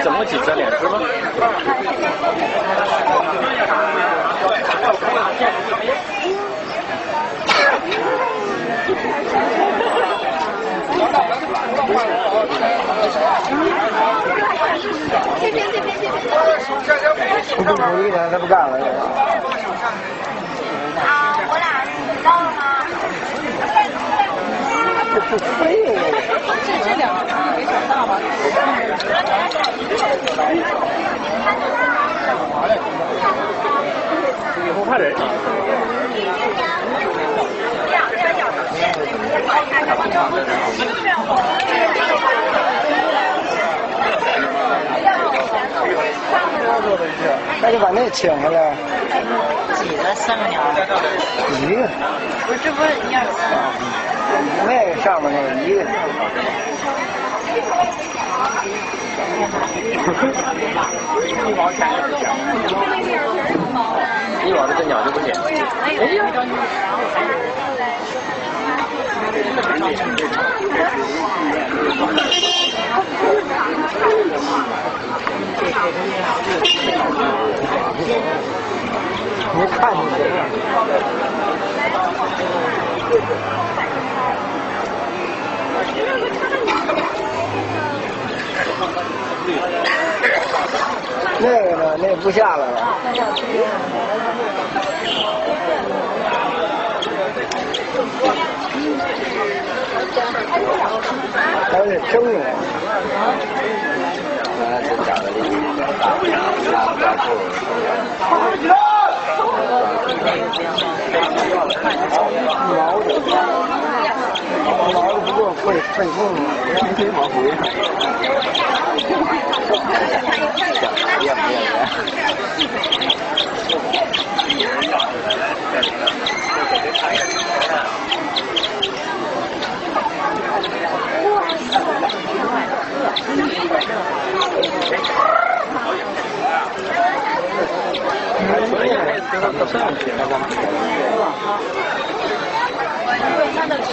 怎么几张脸是吗？不鼓励他，他不干了。啊，我俩知道了吗？这不废物。这两个没长大吧？你不怕人啊？那就把那请回来。几个剩下？一个。不是，这不是1、2、3。那个上面那个一个。1毛的这鸟就不捡。没看见这个。那个呢？那不下来了。还有点生硬。这长得厉害，毛的不够费劲了，没毛回。他的钱，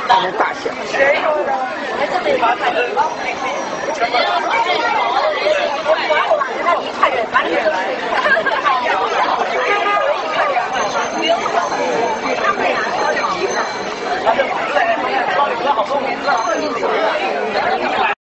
看那大小。谁说的？我看人，把你